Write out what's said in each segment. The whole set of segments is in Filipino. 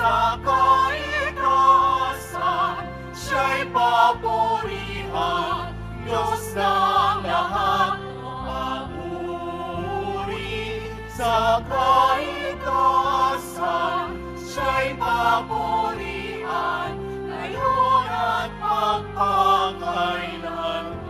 sa kaitasan, siya'y papurihan, Diyos ng lahat, papuri sa kaitasan, siya'y papurihan, ngayon at magpakailanman.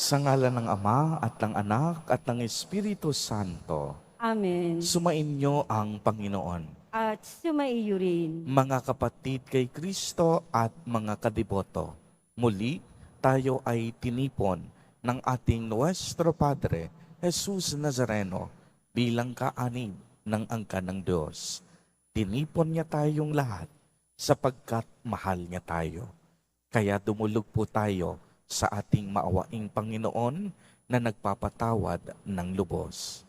Sa ngalan ng Ama at ng Anak at ng Espiritu Santo, Amen. sumainyo ang Panginoon. At sumaiyo rin. Mga kapatid kay Kristo at mga kadiboto, muli tayo ay tinipon ng ating Nuestro Padre, Jesus Nazareno, bilang kaanib ng angkan ng Diyos. Tinipon niya tayong lahat sapagkat mahal niya tayo. Kaya dumulog po tayo sa ating maawaing Panginoon na nagpapatawad ng lubos.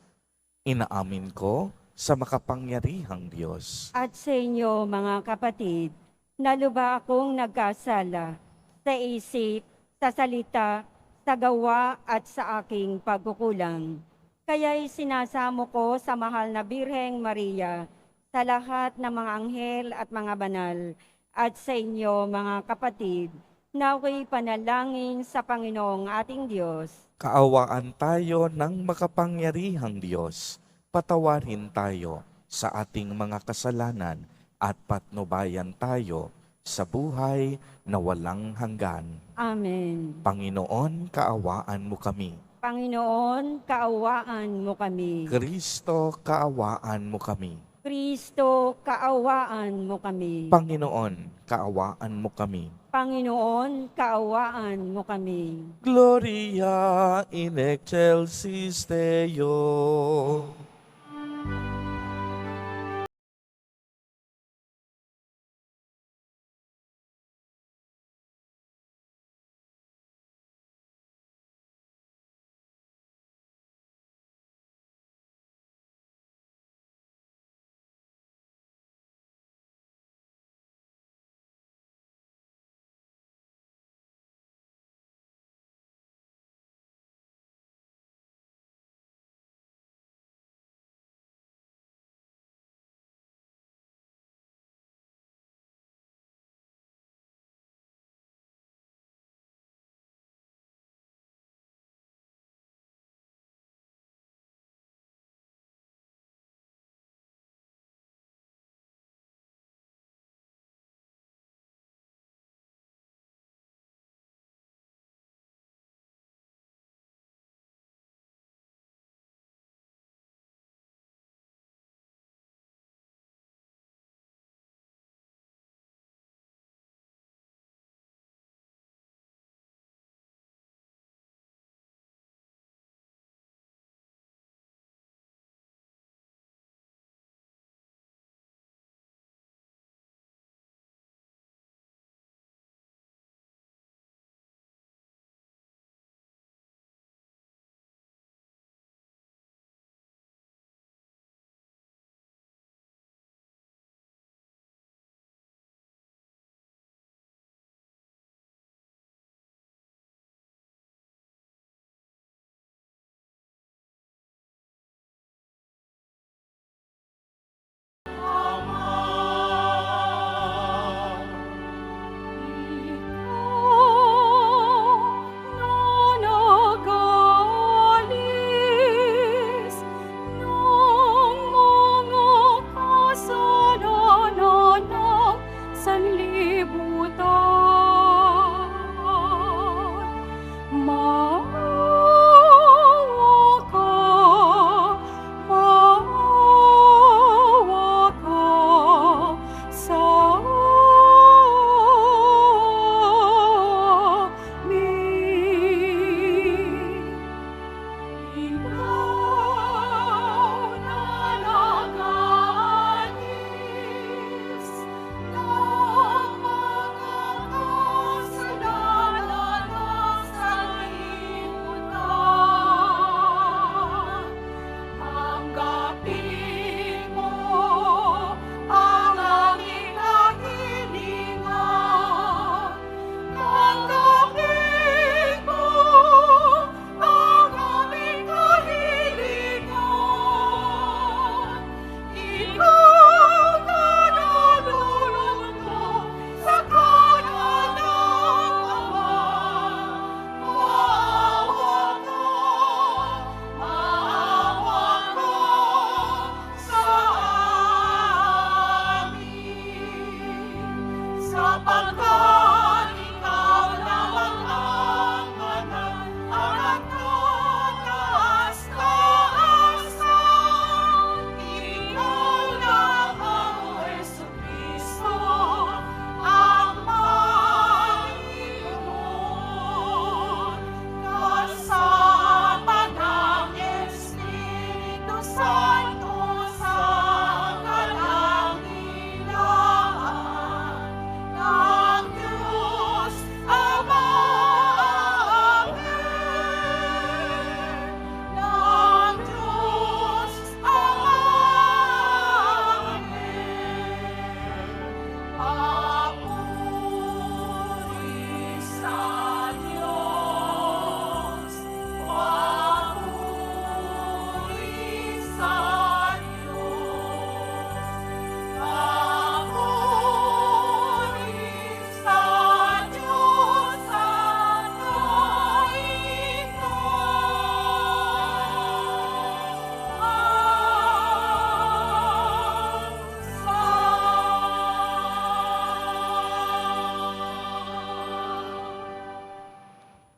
Inaamin ko sa makapangyarihang Diyos At sa inyo, mga kapatid, na lubha akong nagkasala sa isip, sa salita, sa gawa at sa aking pagkukulang. Kaya'y sinasamo ko sa mahal na Birheng Maria, sa lahat ng mga anghel at mga banal, at sa inyo, mga kapatid, nawa'y panalangin sa Panginoong ating Diyos. Kaawaan tayo ng makapangyarihang Diyos. Patawarin tayo sa ating mga kasalanan at patnubayan tayo sa buhay na walang hanggan. Amen. Panginoon, kaawaan mo kami. Panginoon, kaawaan mo kami. Kristo, kaawaan mo kami. Kristo, kaawaan mo kami. Panginoon, kaawaan mo kami. Panginoon, kaawaan mo kami. Gloria in excelsis Deo.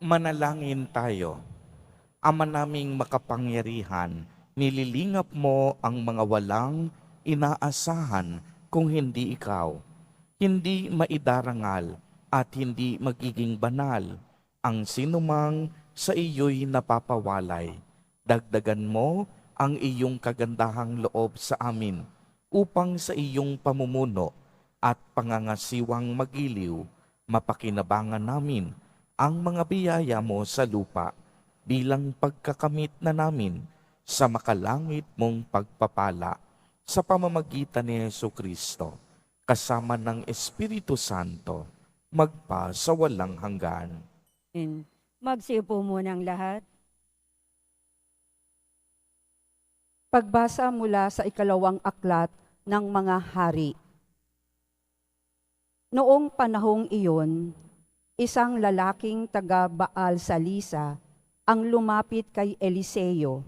Manalangin tayo. Ama naming makapangyarihan, nililingap mo ang mga walang inaasahan kung hindi ikaw. Hindi maidarangal at hindi magiging banal ang sinumang sa iyo'y napapawalay. Dagdagan mo ang iyong kagandahang loob sa amin upang sa iyong pamumuno at pangangasiwang magiliw, mapakinabangan namin ang mga biyaya mo sa lupa bilang pagkakamit na namin sa makalangit mong pagpapala sa pamamagitan ni Jesucristo, kasama ng Espiritu Santo, magpa sa walang hanggan. Magsiupo muna ang lahat. Pagbasa mula sa ikalawang aklat ng mga hari. Noong panahong iyon, isang lalaking taga Baal Salisa ang lumapit kay Eliseo.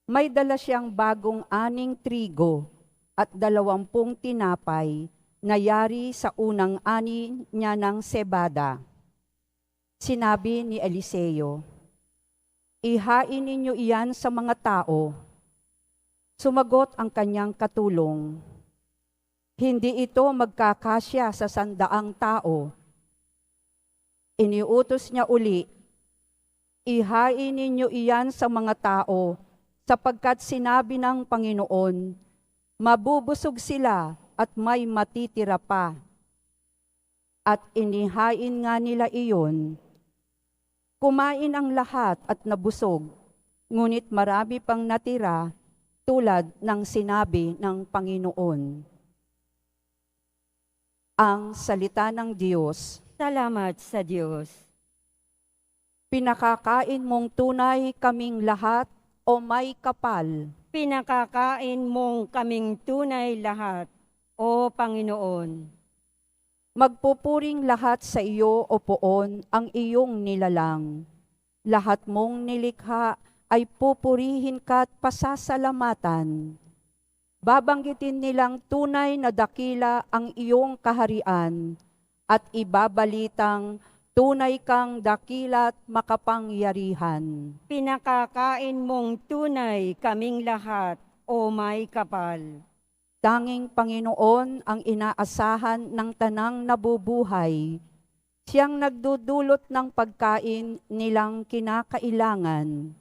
May dala siyang bagong aning trigo at 20 tinapay na yari sa unang ani niya ng sebada. Sinabi ni Eliseo, "Ihain ninyo iyan sa mga tao." Sumagot ang kanyang katulong, "Hindi ito magkakasya sa 100 tao." Iniutos niya uli, "Ihain ninyo iyan sa mga tao, sapagkat sinabi ng Panginoon, mabubusog sila at may matitira pa." At inihain nga nila iyon. Kumain ang lahat at nabusog, ngunit marami pang natira tulad ng sinabi ng Panginoon. Ang salita ng Diyos. Salamat sa Diyos. Pinakakain mong tunay kaming lahat o may kapal. Pinakakain mong kaming tunay lahat, O Panginoon. Magpupuring lahat sa iyo, O Poon, ang iyong nilalang. Lahat mong nilikha ay pupurihin ka't pasasalamatan. Babanggitin nilang tunay na dakila ang iyong kaharian at ibabalitang tunay kang dakila't makapangyarihan. Pinakakain mong tunay kaming lahat, O may kapal. Tanging Panginoon ang inaasahan ng tanang nabubuhay. Siyang nagdudulot ng pagkain nilang kinakailangan.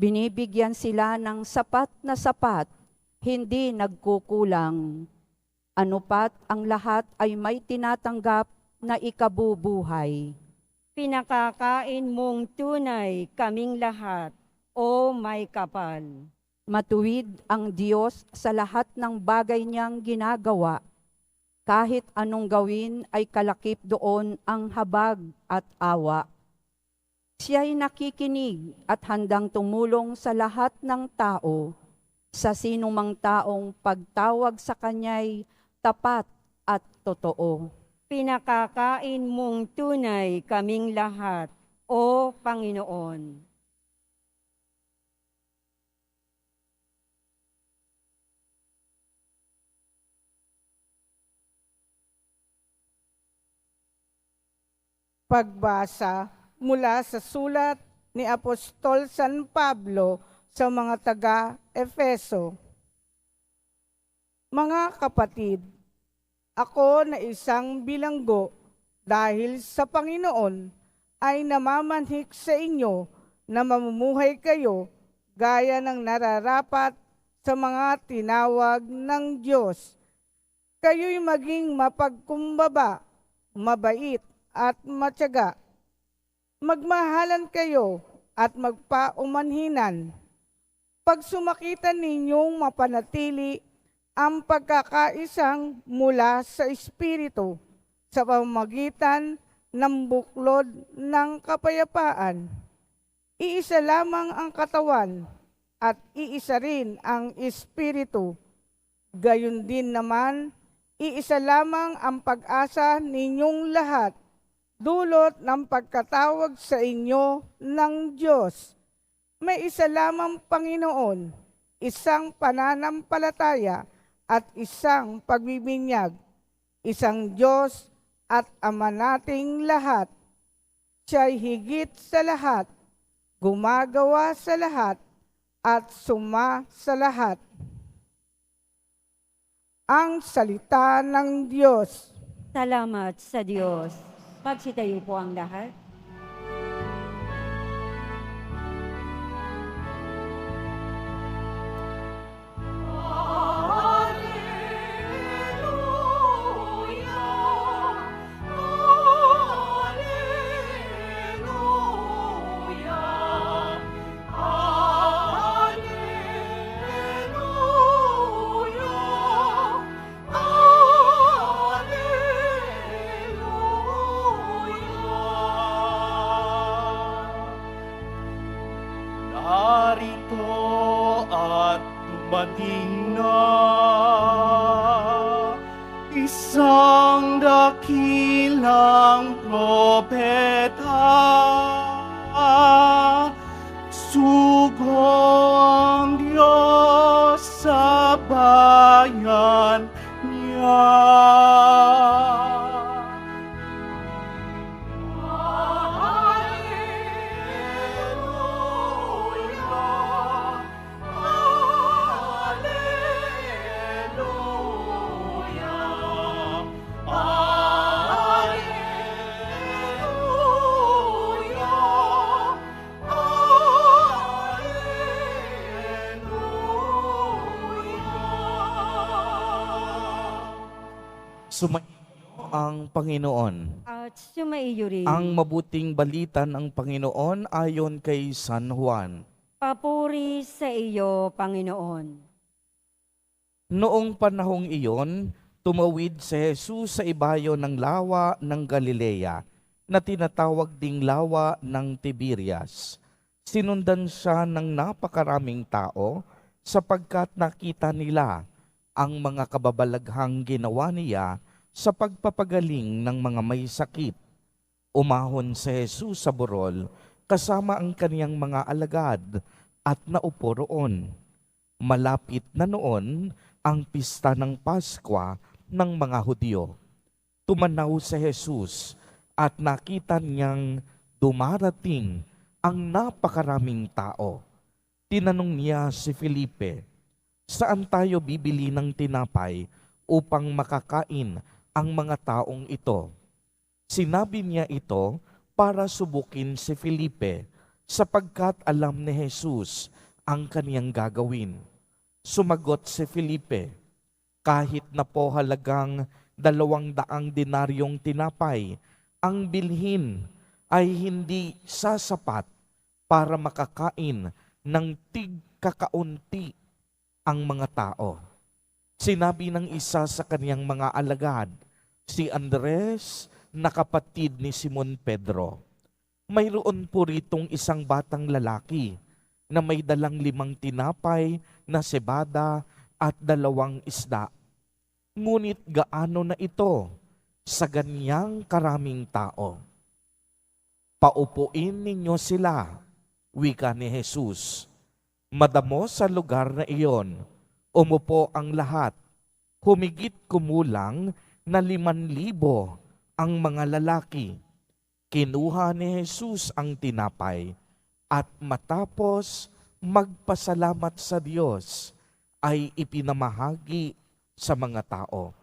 Binibigyan sila ng sapat na sapat, hindi nagkukulang. Anupat ang lahat ay may tinatanggap na ikabubuhay. Pinakakain mong tunay kaming lahat, O may kapal. Matuwid ang Diyos sa lahat ng bagay niyang ginagawa. Kahit anong gawin ay kalakip doon ang habag at awa. Siya'y nakikinig at handang tumulong sa lahat ng tao, sa sinumang taong pagtawag sa Kanya'y tapat at totoo. Pinakakain mong tunay kaming lahat, O Panginoon. Pagbasa mula sa sulat ni Apostol San Pablo sa mga taga-Efeso. Mga kapatid, ako na isang bilanggo dahil sa Panginoon ay namamanhik sa inyo na mamumuhay kayo gaya ng nararapat sa mga tinawag ng Diyos. Kayo'y maging mapagkumbaba, mabait at matyaga. Magmahalan kayo at magpaumanhinan. Pag sumakitan ninyong mapanatili ang pagkakaisang mula sa Espiritu sa pamamagitan ng buklod ng kapayapaan. Iisa lamang ang katawan at iisa rin ang Espiritu. Gayon din naman, iisa lamang ang pag-asa ninyong lahat, dulot ng pagkatawag sa inyo ng Diyos. May isa lamang Panginoon, isang pananampalataya at isang pagbibinyag, isang Diyos at Ama nating lahat. Siya'y higit sa lahat, gumagawa sa lahat, at suma sa lahat. Ang salita ng Diyos. Salamat sa Diyos. Magsitayo po ang lahat. Narito at dumating na isang dakilang propeta. Sugo ang Diyos sa bayan niya. Sumainyo ang Panginoon. At sumaiyo rin. Ang mabuting balita ng Panginoon ayon kay San Juan. Papuri sa iyo, Panginoon. Noong panahong iyon, tumawid si Jesus sa ibayo ng lawa ng Galilea na tinatawag ding lawa ng Tiberias. Sinundan siya ng napakaraming tao sapagkat nakita nila ang mga kababalaghang ginawa niya sa pagpapagaling ng mga may sakit. Umahon si Jesus sa burol kasama ang kaniyang mga alagad at naupo roon. Malapit na noon ang pista ng Paskwa ng mga Hudyo. Tumanaw si Jesus at nakita niyang dumarating ang napakaraming tao. Tinanong niya si Felipe, "Saan tayo bibili ng tinapay upang makakain ang mga taong ito?" Sinabi niya ito para subukin si Felipe sapagkat alam ni Jesus ang kaniyang gagawin. Sumagot si Felipe, "Kahit na po halagang 200 denaryong tinapay, ang bilhin ay hindi sasapat para makakain ng tig-kakaunti ang mga tao." Sinabi ng isa sa kaniyang mga alagad, si Andres na kapatid ni Simon Pedro, "Mayroon po ritong isang batang lalaki na may dalang 5 tinapay na sebada at 2 isda. Ngunit gaano na ito sa ganyang karaming tao?" "Paupuin ninyo sila," wika ni Jesus. Madamo sa lugar na iyon, umupo ang lahat. Humigit kumulang na 5,000 ang mga lalaki. Kinuha ni Jesus ang tinapay at matapos magpasalamat sa Diyos, ay ipinamahagi sa mga tao.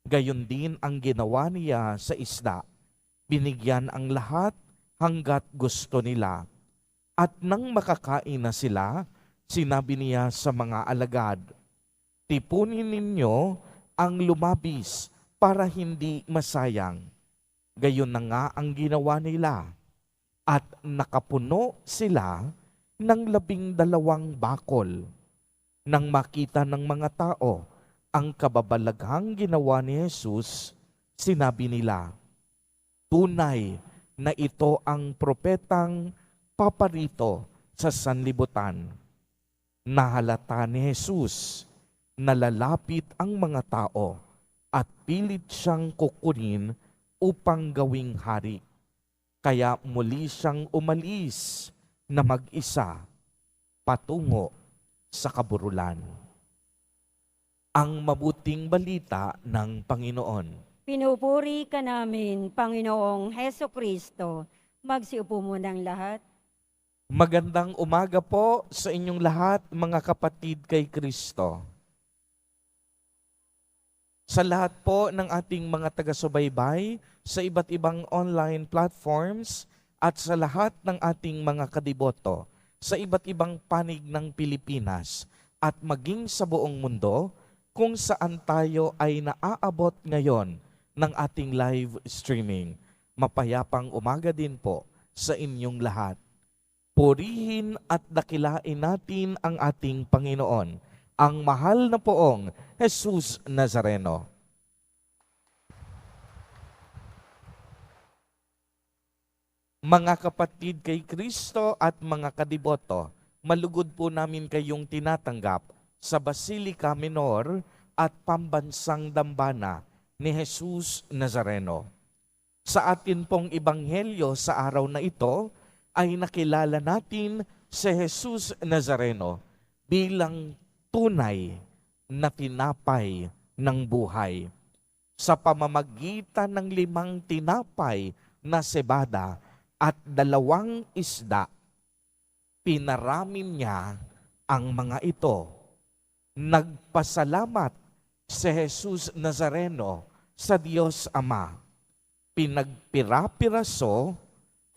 Gayon din ang ginawa niya sa isda. Binigyan ang lahat hanggat gusto nila. At nang makakain na sila, sinabi niya sa mga alagad, "Tipunin ninyo ang lumabis para hindi masayang." Gayon na nga ang ginawa nila. At nakapuno sila ng 12 bakol. Nang makita ng mga tao ang kababalaghang ginawa ni Jesus, sinabi nila, "Tunay na ito ang propetang paparito sa sanlibutan." Nahalata ni Jesus na lalapit ang mga tao at pilit siyang kukunin upang gawing hari. Kaya muli siyang umalis na mag-isa patungo sa kaburulan. Ang mabuting balita ng Panginoon. Pinupuri ka namin, Panginoong Heso Kristo. Magsiupo munang lahat. Magandang umaga po sa inyong lahat, mga kapatid kay Kristo. Sa lahat po ng ating mga taga-subaybay sa iba't ibang online platforms at sa lahat ng ating mga kadiboto sa iba't ibang panig ng Pilipinas at maging sa buong mundo kung saan tayo ay naaabot ngayon ng ating live streaming. Mapayapang umaga din po sa inyong lahat. Purihin at dakilain natin ang ating Panginoon, ang mahal na poong Jesus Nazareno. Mga kapatid kay Kristo at mga kadiboto, malugod po namin kayong tinatanggap sa Basilica Minor at Pambansang Dambana ni Jesus Nazareno. Sa atin pong ebanghelyo sa araw na ito ay nakilala natin si Jesus Nazareno bilang tunay na tinapay ng buhay. Sa pamamagitan ng 5 tinapay na sebada at 2 isda, pinaramin niya ang mga ito. Nagpasalamat si Jesus Nazareno sa Diyos Ama. Pinagpira-piraso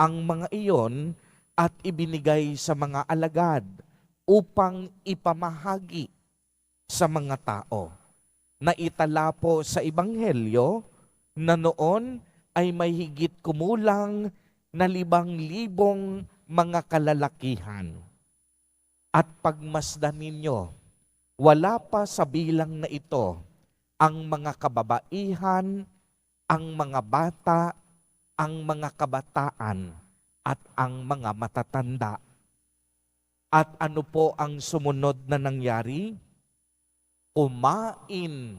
ang mga iyon at ibinigay sa mga alagad upang ipamahagi sa mga tao. Naitala po sa ebanghelyo na noon ay may higit kumulang na 5,000 mga kalalakihan. At pagmasdan ninyo, wala pa sa bilang na ito ang mga kababaihan, ang mga bata, ang mga kabataan, at ang mga matatanda. At ano po ang sumunod na nangyari? Kumain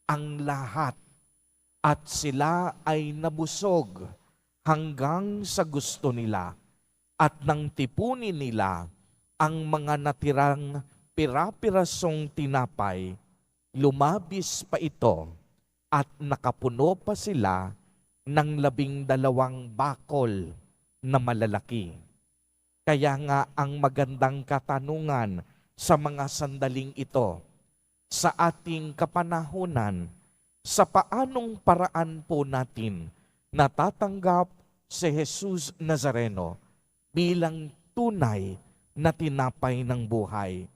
ang lahat at sila ay nabusog hanggang sa gusto nila. At nang tipunin nila ang mga natirang pira-pirasong tinapay, lumabis pa ito at nakapuno pa sila ng 12 bakol na malalaki. Kaya nga ang magandang katanungan sa mga sandaling ito, sa ating kapanahunan, sa paanong paraan po natin natatanggap si Jesus Nazareno bilang tunay na tinapay ng buhay?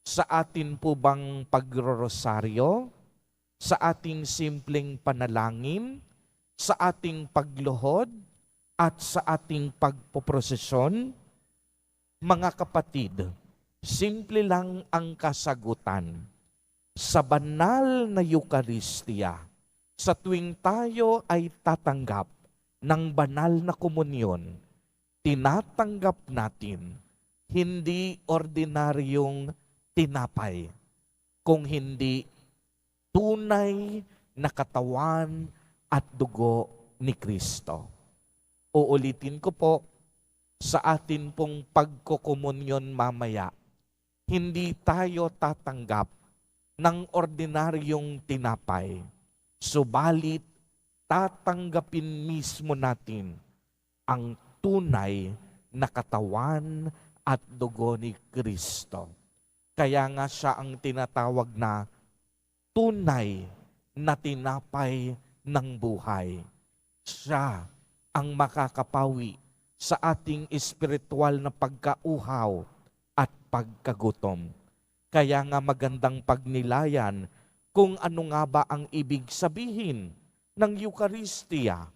Sa atin po bang pagrorosaryo? Sa ating simpleng panalangin, sa ating pagluhod, at sa ating pagpoprosesyon? Mga kapatid, simple lang ang kasagutan. Sa banal na Eucharistia, sa tuwing tayo ay tatanggap ng banal na komunyon, tinatanggap natin hindi ordinaryong tinapay, kung hindi tunay na katawan at dugo ni Kristo. Uulitin ko po, sa atin pong pagkokomunyon mamaya, hindi tayo tatanggap ng ordinaryong tinapay, subalit tatanggapin mismo natin ang tunay na katawan at dugo ni Kristo. Kaya nga siya ang tinatawag na tunay na tinapay ng buhay. Siya ang makakapawi sa ating espiritual na pagkauhaw at pagkagutom. Kaya nga magandang pagnilayan kung ano nga ba ang ibig sabihin ng Eucharistia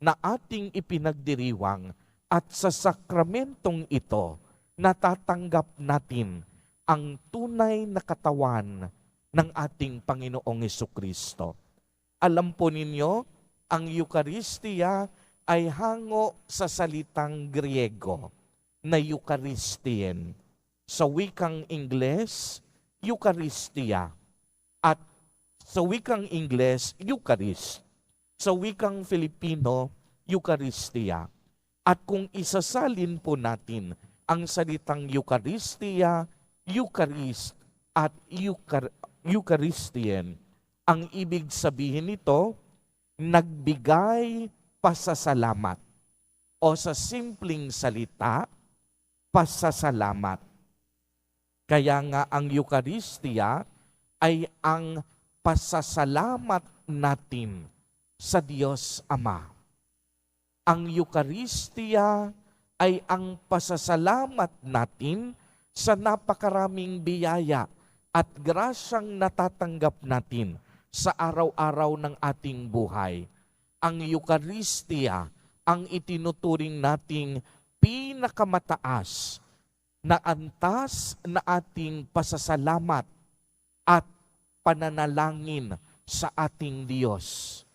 na ating ipinagdiriwang, at sa sakramentong ito natatanggap natin ang tunay na katawan ng ating Panginoong Jesucristo. Alam po ninyo, ang Eucharistia ay hango sa salitang Griego na Eucharistien. Sa wikang Ingles, Eucharistia. At sa wikang Ingles, Eucharist. Sa wikang Filipino, Eucharistia. At kung isasalin po natin ang salitang Eucharistia, Eucharist at Eucharistien, ang ibig sabihin nito, nagbigay pasasalamat o sa simpleng salita, pasasalamat. Kaya nga ang Eucharistia ay ang pasasalamat natin sa Diyos Ama. Ang Eucharistia ay ang pasasalamat natin sa napakaraming biyaya at grasyang natatanggap natin sa araw-araw ng ating buhay. Ang Eucharistia ang itinuturing nating pinakamataas na antas na ating pasasalamat at pananalangin sa ating Diyos.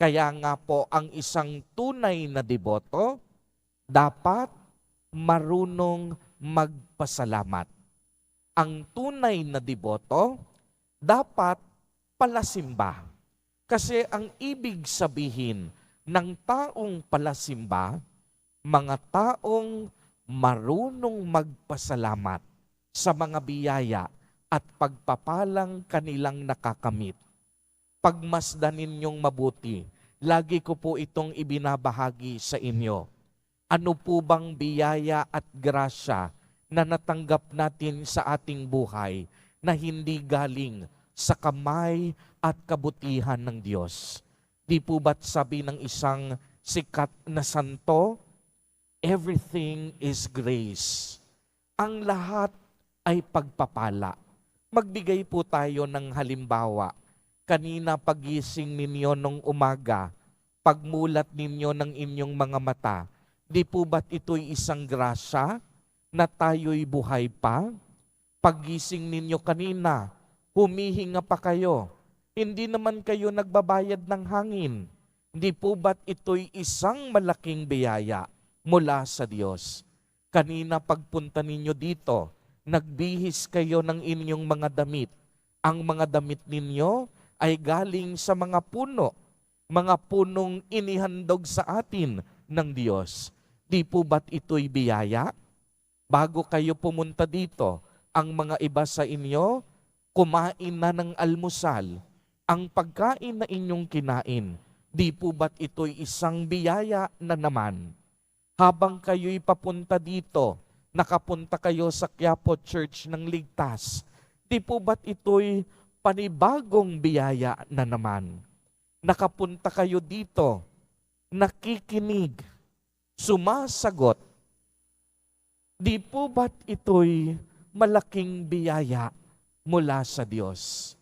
Kaya nga po ang isang tunay na deboto dapat marunong magpasalamat. Ang tunay na deboto dapat palasimba. Kasi ang ibig sabihin ng taong palasimba, mga taong marunong magpasalamat sa mga biyaya at pagpapalang kanilang nakakamit. Pagmasdan ninyong mabuti, lagi ko po itong ibinabahagi sa inyo. Ano po bang biyaya at grasya na natanggap natin sa ating buhay na hindi galing sa kamay at kabutihan ng Diyos? Di po ba't sabi ng isang sikat na santo, everything is grace. Ang lahat ay pagpapala. Magbigay po tayo ng halimbawa. Kanina pagising ninyo nung umaga, pagmulat ninyo ng inyong mga mata, di po ba't ito'y isang grasya na tayo'y buhay pa? Pagising ninyo kanina, humihinga pa kayo. Hindi naman kayo nagbabayad ng hangin. Di po ba't ito'y isang malaking biyaya mula sa Diyos? Kanina pagpunta ninyo dito, nagbihis kayo ng inyong mga damit. Ang mga damit ninyo ay galing sa mga punong inihandog sa atin ng Diyos. Di po ba't ito'y biyaya? Bago kayo pumunta dito, ang mga iba sa inyo, kumain na ng almusal. Ang pagkain na inyong kinain, di po ba't ito'y isang biyaya na naman? Habang kayo'y papunta dito, nakapunta kayo sa Quiapo Church ng Ligtas, di po ba't ito'y panibagong biyaya na naman? Nakapunta kayo dito, nakikinig, sumasagot, di po ba't ito'y malaking biyaya mula sa Diyos?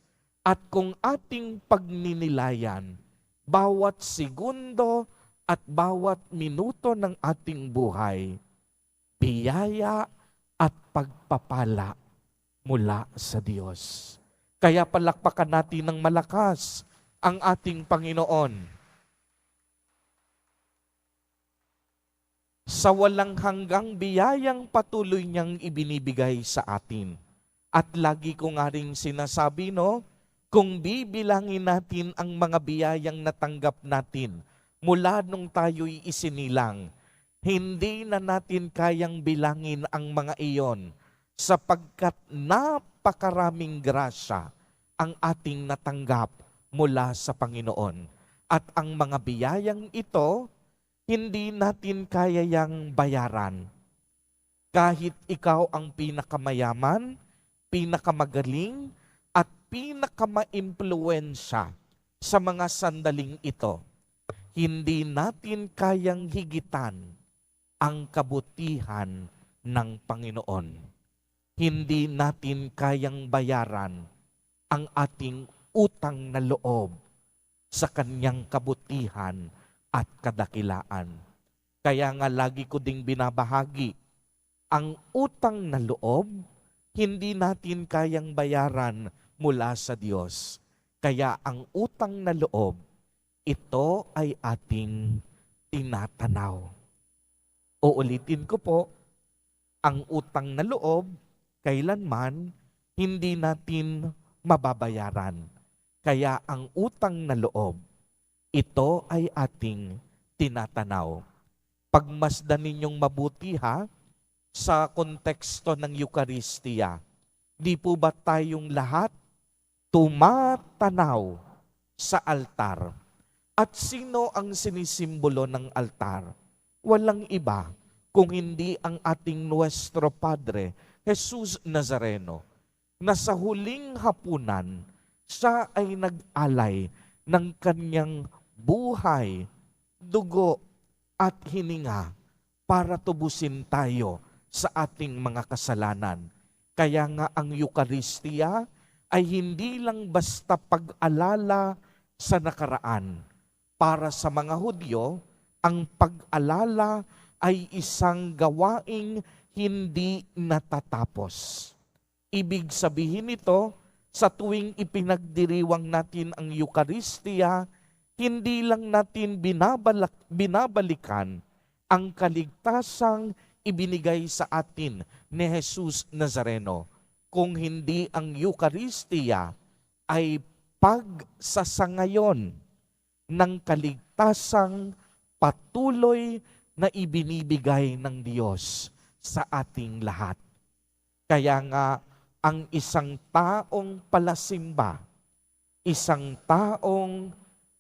At kung ating pagninilayan, bawat segundo at bawat minuto ng ating buhay, biyaya at pagpapala mula sa Diyos. Kaya palakpakan natin ng malakas ang ating Panginoon. Sa walang hanggang biyayang patuloy niyang ibinibigay sa atin. At lagi ko nga rin sinasabi, kung bibilangin natin ang mga biyayang natanggap natin mula nung tayo'y isinilang, hindi na natin kayang bilangin ang mga iyon sapagkat napakaraming grasya ang ating natanggap mula sa Panginoon. At ang mga biyayang ito, hindi natin kayang bayaran. Kahit ikaw ang pinakamayaman, pinakamagaling, at pinakamaimpluwensya sa mga sandaling ito, hindi natin kayang higitan ang kabutihan ng Panginoon. Hindi natin kayang bayaran ang ating utang na loob sa Kanyang kabutihan at kadakilaan. Kaya nga lagi ko ding binabahagi, ang utang na loob, hindi natin kayang bayaran mula sa Diyos. Kaya ang utang na loob, ito ay ating tinatanaw. Uulitin ko po, ang utang na loob, kailanman hindi natin mababayaran. Kaya ang utang na loob, ito ay ating tinatanaw. Pagmasdan ninyong mabuti sa konteksto ng Eucharistia, di po ba tayong lahat tumatanaw sa altar? At sino ang sinisimbolo ng altar? walang iba kung hindi ang ating Nuestro Padre, Jesus Nazareno, na sa huling hapunan, siya ay nag-alay ng kanyang buhay, dugo at hininga para tubusin tayo sa ating mga kasalanan. Kaya nga ang Eucharistia ay hindi lang basta pag-alala sa nakaraan. Para sa mga Hudyo, ang pag-alala ay isang gawaing hindi natatapos. Ibig sabihin nito, sa tuwing ipinagdiriwang natin ang Eucharistia, hindi lang natin binabalikan ang kaligtasang ibinigay sa atin ni Jesus Nazareno, kung hindi ang Eucharistia ay pagsasangayon ng kaligtasang patuloy na ibinibigay ng Diyos sa ating lahat. Kaya nga, ang isang taong palasimba, isang taong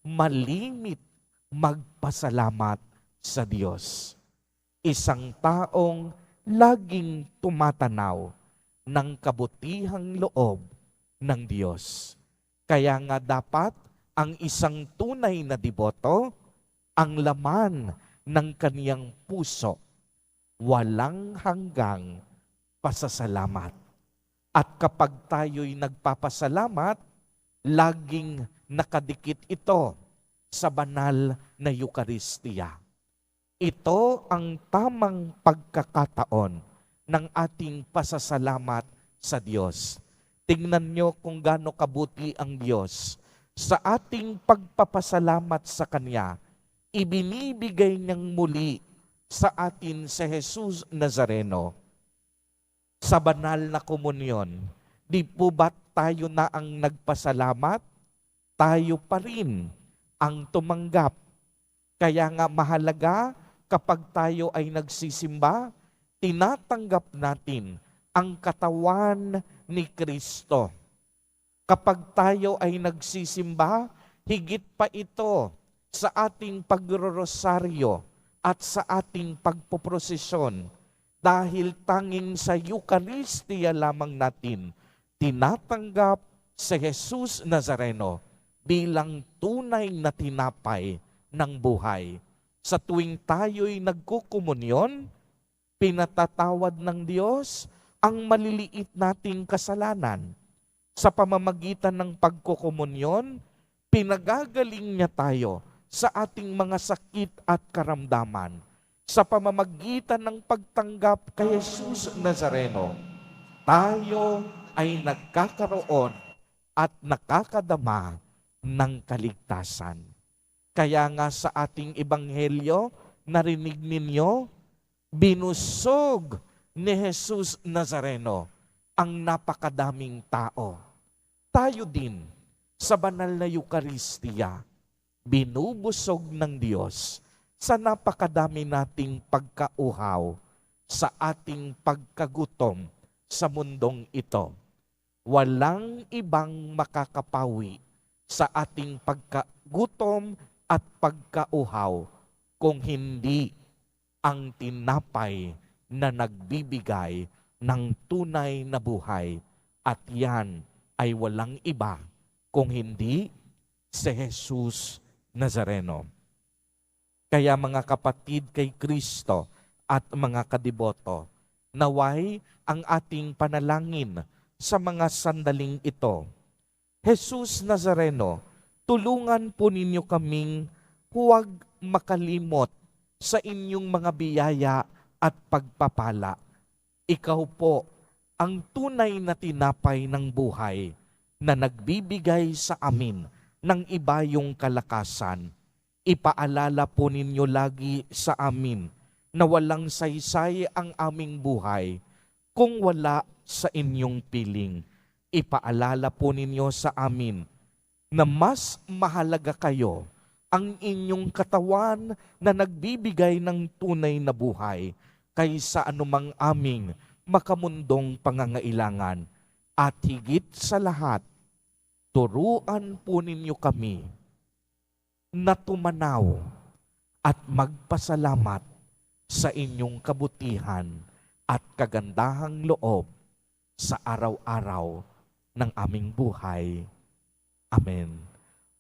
malimit magpasalamat sa Diyos, isang taong laging tumatanaw ng kabutihang loob ng Diyos. Kaya nga dapat ang isang tunay na deboto, ang laman ng kaniyang puso, walang hanggang pasasalamat. At kapag tayo'y nagpapasalamat, laging nakadikit ito sa banal na Eucharistia. Ito ang tamang pagkakataon ng ating pasasalamat sa Diyos. Tingnan nyo kung gaano kabuti ang Diyos. Sa ating pagpapasalamat sa Kanya, ibinibigay niyang muli sa atin si Jesus Nazareno. Sa banal na komunyon, di po ba't tayo na ang nagpasalamat? Tayo pa rin ang tumanggap. Kaya nga mahalaga kapag tayo ay nagsisimba, tinatanggap natin ang katawan ni Kristo. Kapag tayo ay nagsisimba, higit pa ito sa ating pagrorosaryo at sa ating pagpoprosesyon. Dahil tanging sa Eucharistia lamang natin tinatanggap si Jesus Nazareno bilang tunay na tinapay ng buhay. Sa tuwing tayo'y nagkukomunyon, pinatatawad ng Diyos ang maliliit nating kasalanan. Sa pamamagitan ng pagkukomunyon, pinagagaling niya tayo sa ating mga sakit at karamdaman. Sa pamamagitan ng pagtanggap kay Jesus Nazareno, tayo ay nagkakaroon at nakakadama ng kaligtasan. Kaya nga sa ating ebanghelyo, narinig ninyo, binusog ni Jesus Nazareno ang napakadaming tao. Tayo din sa banal na Eucharistia, binubusog ng Diyos sa napakadami nating pagkauhaw, sa ating pagkagutom sa mundong ito. Walang ibang makakapawi sa ating pagkagutom at pagkauhaw kung hindi ang tinapay na nagbibigay ng tunay na buhay. At yan ay walang iba kung hindi si Jesus Nazareno. Kaya mga kapatid kay Kristo at mga kadiboto, naway ang ating panalangin sa mga sandaling ito. Jesus Nazareno, tulungan po ninyo kaming huwag makalimot sa inyong mga biyaya at pagpapala. Ikaw po ang tunay na tinapay ng buhay na nagbibigay sa amin ng ibayong kalakasan. Ipaalala po ninyo lagi sa amin na walang saysay ang aming buhay kung wala sa inyong piling. Ipaalala po ninyo sa amin na mas mahalaga kayo ang inyong katawan na nagbibigay ng tunay na buhay kaysa anumang aming makamundong pangangailangan. At higit sa lahat, turuan po ninyo kami na tumanaw at magpasalamat sa inyong kabutihan at kagandahang loob sa araw-araw ng aming buhay. Amen.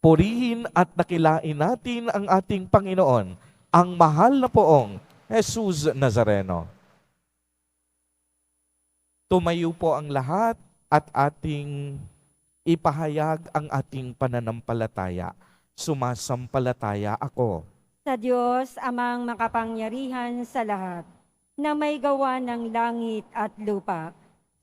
Purihin at dakilain natin ang ating Panginoon, ang mahal na poong Jesus Nazareno. Tumayo po ang lahat at ating ipahayag ang ating pananampalataya. Sumasampalataya ako Sa Diyos, amang makapangyarihan sa lahat, na may gawa ng langit at lupa.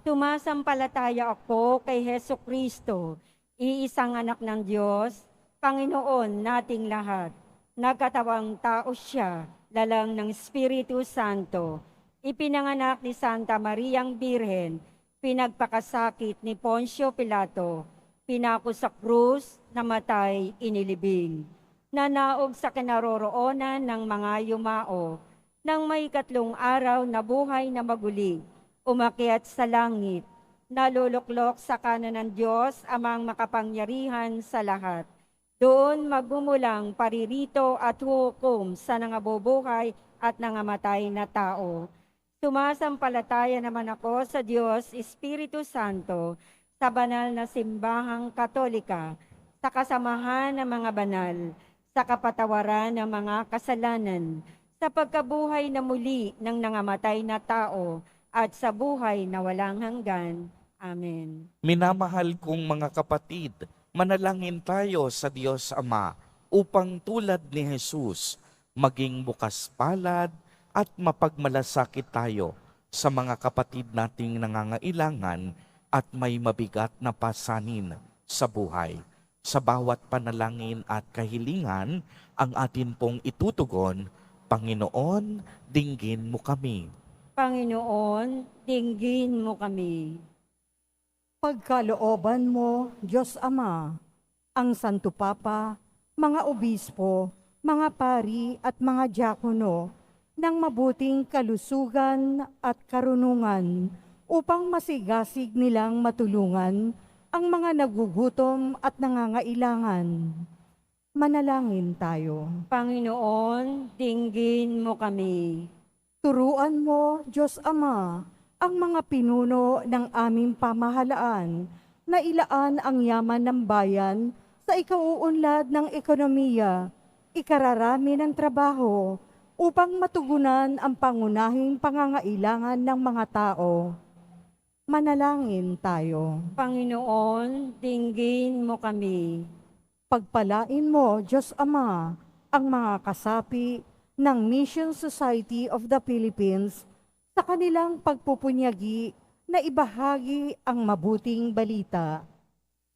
Sumasampalataya ako kay Hesu Kristo, iisang anak ng Diyos, Panginoon nating lahat. Nagkatawang tao siya, lalang ng Espiritu Santo. Ipinanganak ni Santa Mariang Birhen, pinagpakasakit ni Poncio Pilato, pinako sa krus, namatay, inilibing. Nanaog sa kinaroroonan ng mga yumao, nang may 3 araw na buhay na maguli, umakyat sa langit, naluluklok sa kanan ng Diyos amang makapangyarihan sa lahat. Doon magmumulang paririto at hukom sa nangabubuhay at nangamatay na tao. Sumasampalataya naman ako sa Diyos Espiritu Santo, sa banal na simbahang Katolika, sa kasamahan ng mga banal, sa kapatawaran ng mga kasalanan, sa pagkabuhay na muli ng nangamatay na tao, at sa buhay na walang hanggan. Amen. Minamahal kong mga kapatid, manalangin tayo sa Diyos Ama upang tulad ni Jesus, maging bukas palad at mapagmalasakit tayo sa mga kapatid nating nangangailangan at may mabigat na pasanin sa buhay. Sa bawat panalangin at kahilingan, ang atin pong itutugon, Panginoon, dinggin mo kami. Panginoon, dinggin mo kami. Pagkalooban mo, Diyos Ama, ang Santo Papa, mga obispo, mga pari at mga diakono ng mabuting kalusugan at karunungan upang masigasig nilang matulungan ang mga nagugutom at nangangailangan. Manalangin tayo. Panginoon, dinggin mo kami. Turuan mo, Diyos Ama, ang mga pinuno ng aming pamahalaan na ilaan ang yaman ng bayan sa ikauunlad ng ekonomiya, ikararami ng trabaho, upang matugunan ang pangunahing pangangailangan ng mga tao. Manalangin tayo. Panginoon, dinggin mo kami. Pagpalain mo, Diyos Ama, ang mga kasapi ng Mission Society of the Philippines sa kanilang pagpupunyagi na ibahagi ang mabuting balita.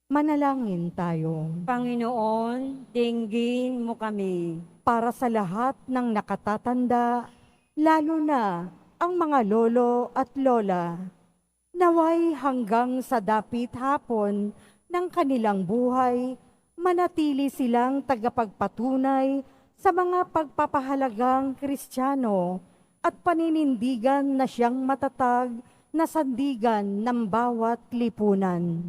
Manalangin tayo. Panginoon, dinggin mo kami. Para sa lahat ng nakatatanda, lalo na ang mga lolo at lola, naway hanggang sa dapit hapon ng kanilang buhay, manatili silang tagapagpatunay sa mga pagpapahalagang Kristiyano at paninindigan na siyang matatag na sandigan ng bawat lipunan.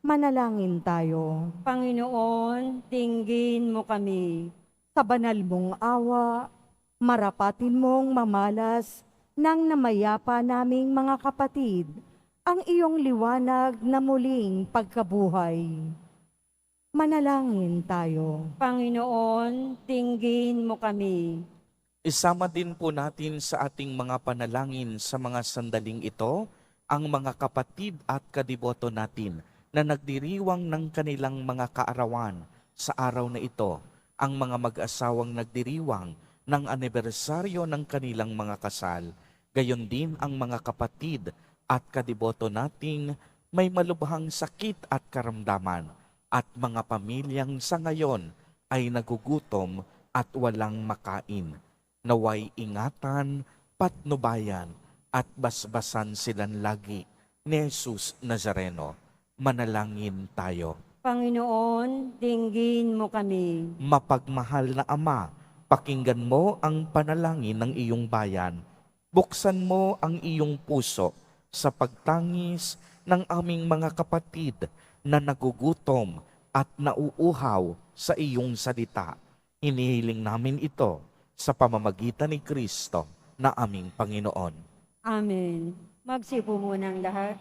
Manalangin tayo. Panginoon, dinggin mo kami. Sa banal mong awa, marapatin mong mamalas ng namayapa naming mga kapatid ang iyong liwanag na muling pagkabuhay. Manalangin tayo. Panginoon, dinggin mo kami. Isama din po natin sa ating mga panalangin sa mga sandaling ito ang mga kapatid at kadiboto natin na nagdiriwang ng kanilang mga kaarawan sa araw na ito, ang mga mag-asawang nagdiriwang ng anibersaryo ng kanilang mga kasal, gayon din ang mga kapatid at kadiboto nating may malubhang sakit at karamdaman, at mga pamilyang sa ngayon ay nagugutom at walang makain. Naway ingatan, patnubayan, at basbasan silang lagi ni Jesus Nazareno. Manalangin tayo. Panginoon, dinggin mo kami. Mapagmahal na Ama, pakinggan mo ang panalangin ng iyong bayan. Buksan mo ang iyong puso sa pagtangis ng aming mga kapatid na nagugutom at nauuhaw sa iyong salita. Hinihiling namin ito sa pamamagitan ni Kristo na aming Panginoon. Amen. Magsipo muna ang lahat.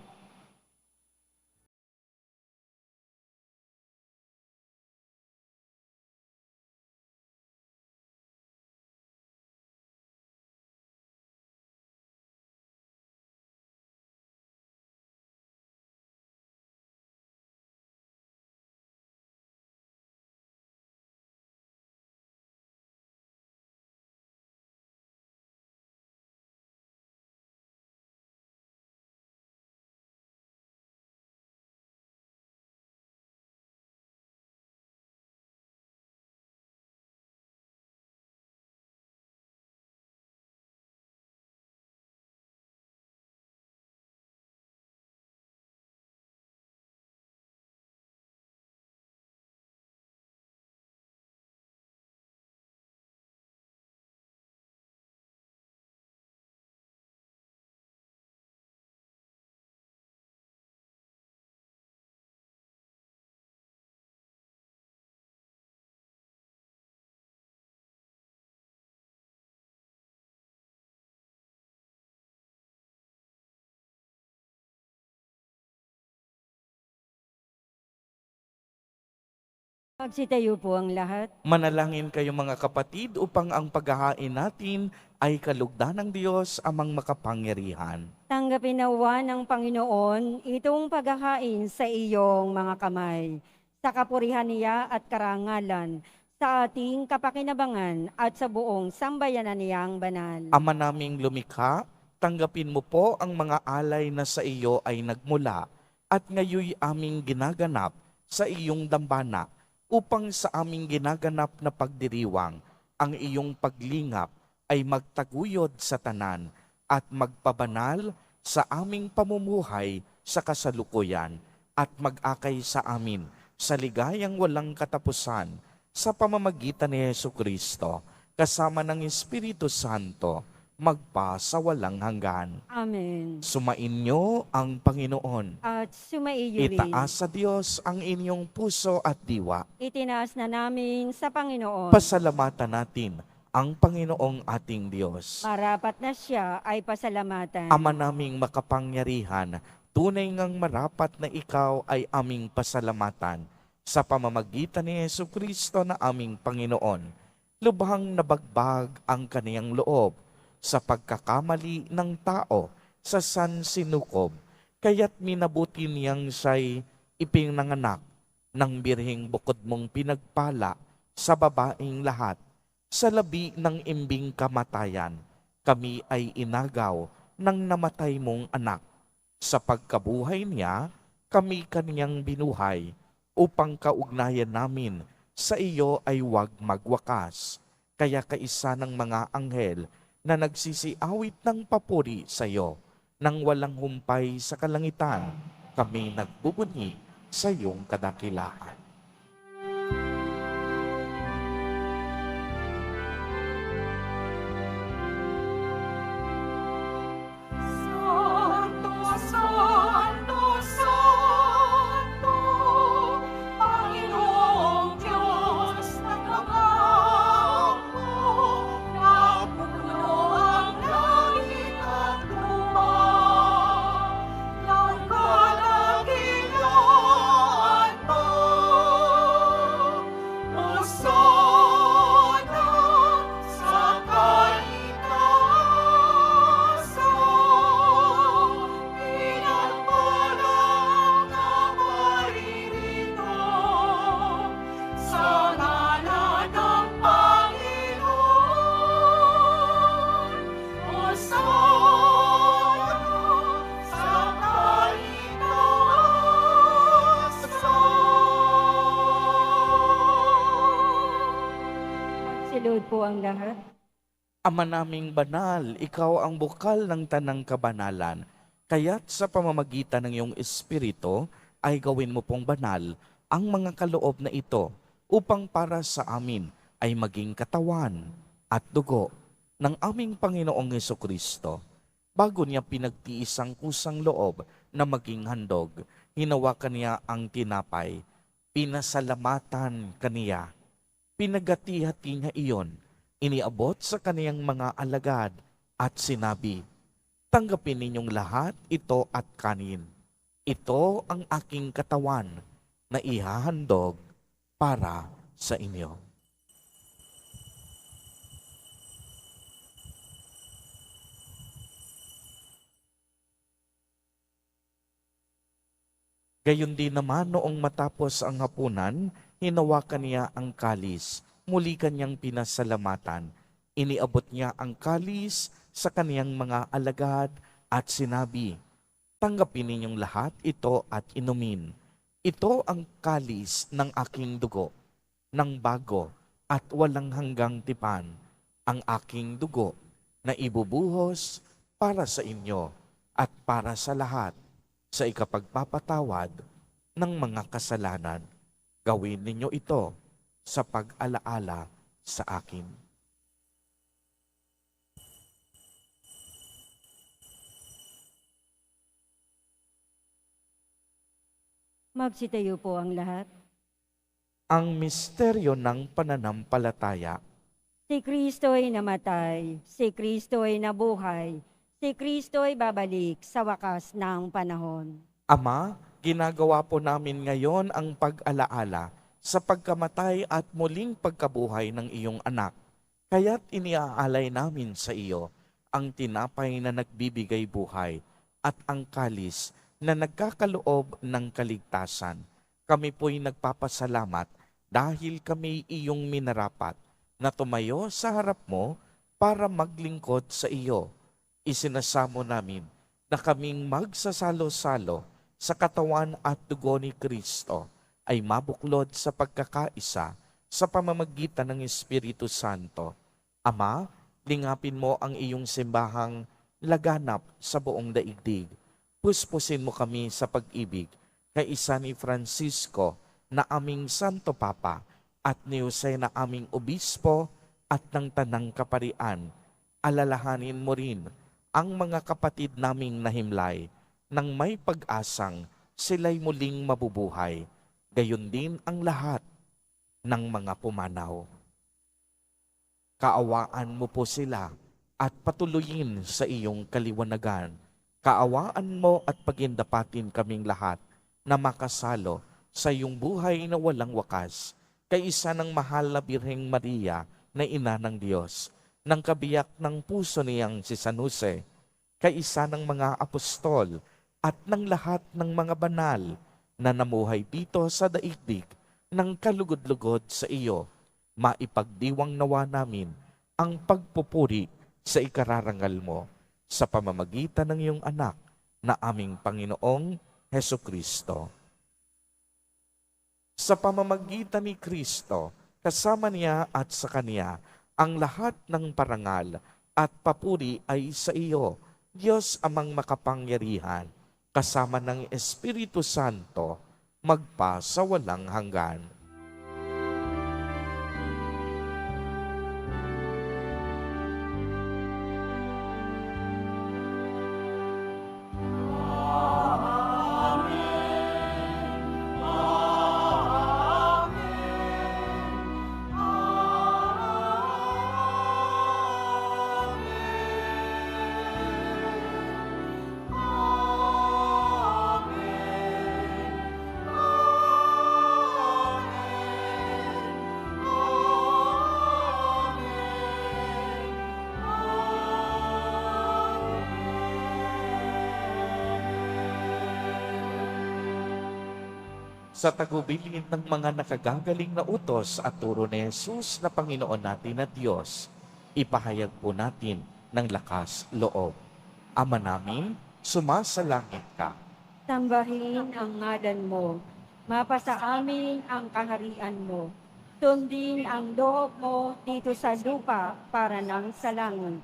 Magsitayo po ang lahat. Manalangin kayo mga kapatid upang ang paghahain natin ay kalugdan ng Diyos amang makapangyarihan. Tanggapin nawa ng Panginoon itong paghahain sa iyong mga kamay, sa kapurihan niya at karangalan, sa ating kapakinabangan at sa buong sambayanan niyang banal. Ama naming lumikha, tanggapin mo po ang mga alay na sa iyo ay nagmula at ngayoy aming ginaganap sa iyong dambana upang sa aming ginaganap na pagdiriwang ang iyong paglingap ay magtaguyod sa tanan at magpabanal sa aming pamumuhay sa kasalukuyan at mag-akay sa amin sa ligayang walang katapusan sa pamamagitan ni Jesucristo kasama ng Espiritu Santo magpa sa walang hanggan. Amen. Sumainyo ang Panginoon. At sumaiyo rin. Itaas sa Diyos ang inyong puso at diwa. Itinaas na namin sa Panginoon. Pasalamatan natin ang Panginoong ating Diyos. Marapat na siya ay pasalamatan. Ama naming makapangyarihan, tunay ngang marapat na ikaw ay aming pasalamatan sa pamamagitan ni Jesucristo na aming Panginoon. Lubhang nabagbag ang kaniyang loob sa pagkakamali ng tao sa sansinukob, kaya't minabuti niyang siya'y ipinanganak ng birheng bukod mong pinagpala sa babaeng lahat. Sa labi ng imbing kamatayan, kami ay inagaw ng namatay mong anak. Sa pagkabuhay niya, kami kaniyang binuhay, upang kaugnayan namin sa iyo ay huwag magwakas. Kaya kaisa ng mga anghel na nagsisiawit ng papuri sa iyo, nang walang humpay sa kalangitan, kami nagbubunyi sa iyong kadakilaan. Silod po ang lahat. Ama naming banal, ikaw ang bukal ng tanang kabanalan. Kaya't sa pamamagitan ng iyong Espiritu ay gawin mo pong banal ang mga kaloob na ito upang para sa amin ay maging katawan at dugo ng aming Panginoong Jesucristo. Bago niya pinagtiis ang kusang loob na maging handog, hinawakan niya ang tinapay, pinasalamatan kaniya. Pinagati-hati niya iyon, iniabot sa kaniyang mga alagad at sinabi, "Tanggapin ninyong lahat ito at kanin. Ito ang aking katawan na ihahandog para sa inyo." Gayon din naman noong matapos ang hapunan, hinawakan niya ang kalis. Muli kanyang pinasalamatan. Iniabot niya ang kalis sa kaniyang mga alagad at sinabi, "Tanggapin ninyong lahat ito at inumin. Ito ang kalis ng aking dugo, ng bago at walang hanggang tipan, ang aking dugo na ibubuhos para sa inyo at para sa lahat sa ikapagpapatawad ng mga kasalanan. Gawin ninyo ito sa pag-alaala sa akin." Magsitayo po ang lahat. Ang misteryo ng pananampalataya. Si Kristo'y namatay, si Kristo'y nabuhay, si Kristo'y babalik sa wakas ng panahon. Ama, ginagawa po namin ngayon ang pag-alaala sa pagkamatay at muling pagkabuhay ng iyong anak. Kaya't iniaalay namin sa iyo ang tinapay na nagbibigay buhay at ang kalis na nagkakaloob ng kaligtasan. Kami po'y nagpapasalamat dahil kami iyong minarapat na tumayo sa harap mo para maglingkod sa iyo. Isinasamo namin na kaming magsasalo-salo sa katawan at dugo ni Kristo ay mabuklod sa pagkakaisa sa pamamagitan ng Espiritu Santo. Ama, lingapin mo ang iyong simbahang laganap sa buong daigdig. Puspusin mo kami sa pag-ibig kay isa ni Francisco na aming Santo Papa at ni Jose na aming Obispo at ng Tanang Kaparian. Alalahanin mo rin ang mga kapatid naming nahimlay nang may pag-asang sila'y muling mabubuhay. Gayon din ang lahat ng mga pumanaw. Kaawaan mo po sila at patuloyin sa iyong kaliwanagan. Kaawaan mo at pagindapatin kaming lahat na makasalo sa iyong buhay na walang wakas, kay isa ng mahal na Birheng Maria na ina ng Diyos, ng kabiyak ng puso niyang si San Jose, kay isa ng mga apostol at ng lahat ng mga banal na namuhay dito sa daigdig ng kalugod-lugod sa iyo, maipagdiwang nawa namin ang pagpupuri sa ikararangal mo sa pamamagitan ng iyong anak na aming Panginoong Hesukristo. Sa pamamagitan ni Kristo, kasama niya at sa Kanya, ang lahat ng parangal at papuri ay sa iyo, Diyos amang makapangyarihan, kasama ng Espiritu Santo, magpa sa walang hanggan. Sa tagubilin ng mga nakagagaling na utos at turo ni Jesus na Panginoon natin at Diyos, ipahayag po natin ng lakas loob. Ama namin, sumasalangit ka. Sambahin ang ngalan mo, mapasa amin ang kaharian mo. Sundin ang loob mo dito sa lupa para ng sa langit.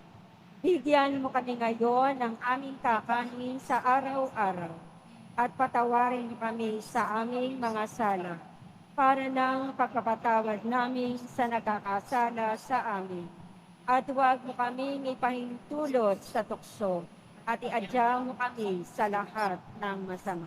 Bigyan mo kami ngayon ng aming kakanin sa araw-araw. At patawarin mo kami sa aming mga sala, para ng pagpapatawad namin sa nagkakasala sa amin. At huwag mo kaming ipahintulot sa tukso, at iadya mo kami sa lahat ng masama.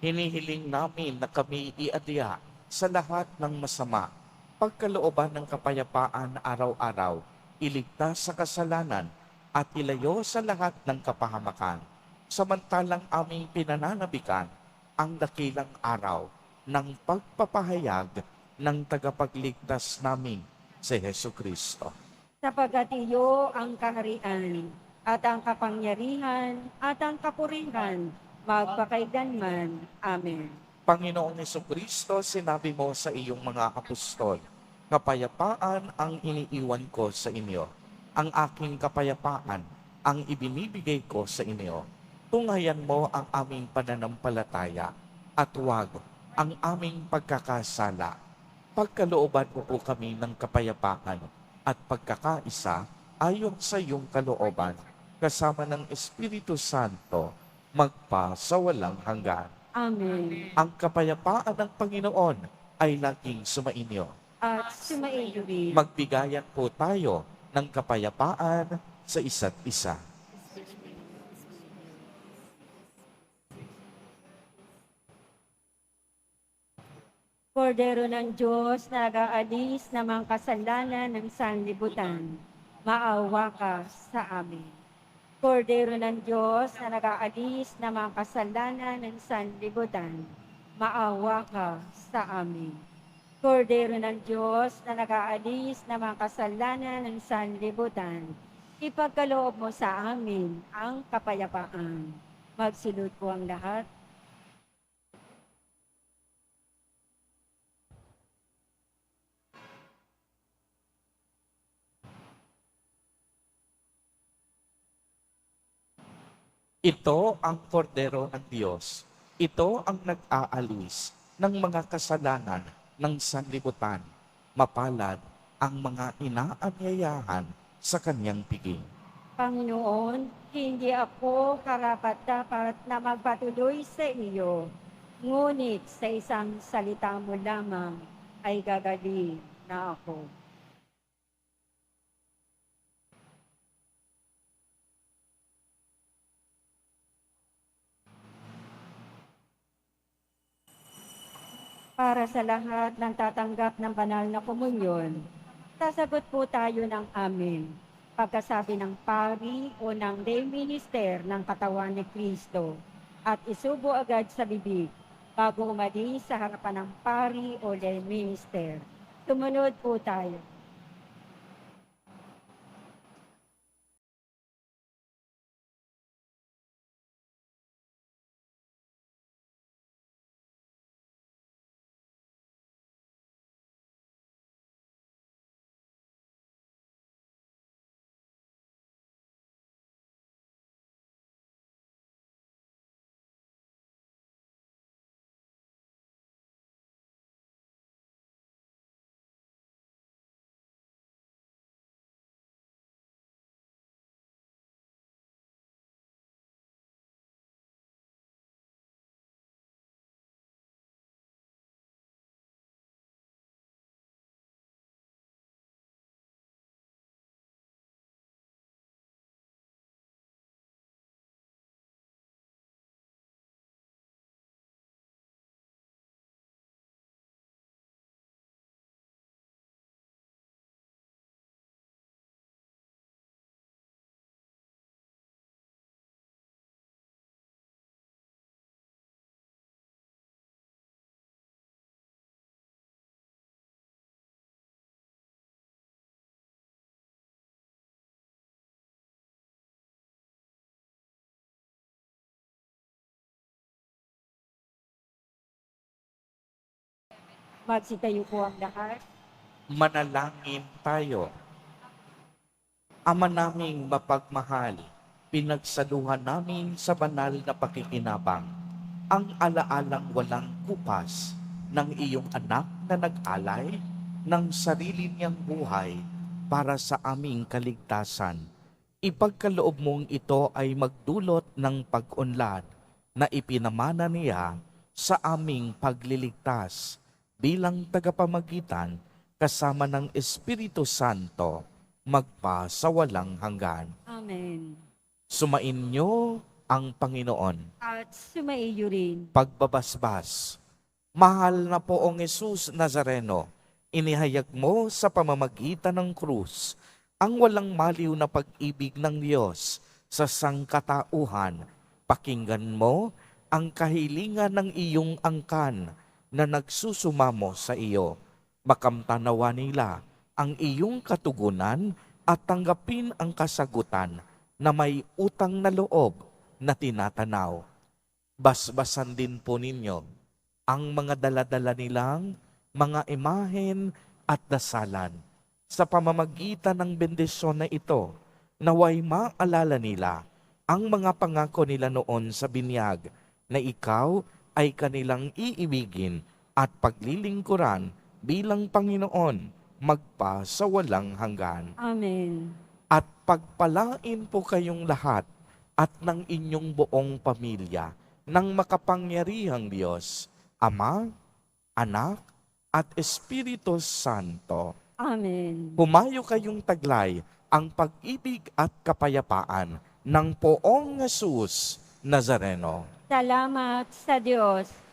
Hinihiling namin na kami iadya sa lahat ng masama, pagkalooban ng kapayapaan araw-araw, iligtas sa kasalanan, at ilayo sa lahat ng kapahamakan, samantalang aming pinananabikan ang dakilang araw ng pagpapahayag ng tagapagligtas namin, si Hesu Kristo. Sapagkat iyo ang kaharian, at ang kapangyarihan, at ang kapurihan, magpakailanman. Amen. Panginoong Jesucristo, sinabi mo sa iyong mga apostol, kapayapaan ang iniiwan ko sa inyo. Ang aking kapayapaan ang ibinibigay ko sa inyo. Tunghayan mo ang aming pananampalataya at huwag ang aming pagkakasala. Pagkalooban mo po kami ng kapayapaan at pagkakaisa ayon sa iyong kalooban, kasama ng Espiritu Santo, magpa sa walang hanggan. Amen. Ang kapayapaan ng Panginoon ay laging sumainyo. At sumaiyo rin. Magbigayan po tayo ng kapayapaan sa isa't isa. Kordero ng Diyos na nag-aalis ng mga kasalanan ng sanlibutan, maawa ka sa amin. Kordero ng Diyos na nag-aalis ng mga kasalanan ng sanlibutan, maawa ka sa amin. Kordero ng Diyos na nag-aalis ng mga kasalanan ng sanlibutan, ipagkaloob mo sa amin ang kapayapaan. Magsilod po ang lahat. Ito ang kordero ng Diyos. Ito ang nag-aalis ng mga kasalanan ng sanlibutan. Mapalad ang mga inaanyayahan sa kanyang piging. Panginoon, hindi ako karapat-dapat na magpatuloy sa iyo, ngunit sa isang salita mo lamang ay gagaling na ako. Para sa lahat ng tatanggap ng banal na komunyon, sasagot po tayo ng amen. Pagkasabi ng pari o ng lay minister ng katawan ni Kristo at isubo agad sa bibig bago umalis sa harapan ng pari o lay minister. Tumunod po tayo. Magsitayo po ang lahat. Manalangin tayo. Ama naming mapagmahal, pinagsaluhan namin sa banal na pakikinabang ang alaalang walang kupas ng iyong anak na nag-alay ng sarili niyang buhay para sa aming kaligtasan. Ipagkaloob mong ito ay magdulot ng pag-unlad na ipinamana niya sa aming pagliligtas bilang tagapamagitan kasama ng Espiritu Santo, magpa sa walang hanggan. Amen. Sumainyo ang Panginoon. At sumaiyo rin. Pagbabasbas. Mahal na poong Jesus Nazareno, inihayag mo sa pamamagitan ng krus ang walang maliw na pag-ibig ng Diyos sa sangkatauhan. Pakinggan mo ang kahilingan ng iyong angkan na nagsusumamo sa iyo. Makamtanawa nila ang iyong katugunan at tanggapin ang kasagutan na may utang na loob na tinatanaw. Basbasan din po ninyo ang mga daladala nilang mga imahen at dasalan. Sa pamamagitan ng bendisyon na ito, naway maalala nila ang mga pangako nila noon sa binyag na ikaw ay kanilang iibigin at paglilingkuran bilang Panginoon magpa sa walang hanggan. Amen. At pagpalain po kayong lahat at ng inyong buong pamilya ng makapangyarihang Diyos, Ama, Anak, at Espiritu Santo. Amen. Humayo kayong taglay ang pag-ibig at kapayapaan ng Poong Jesus Nazareno. Salamat sa Diyos.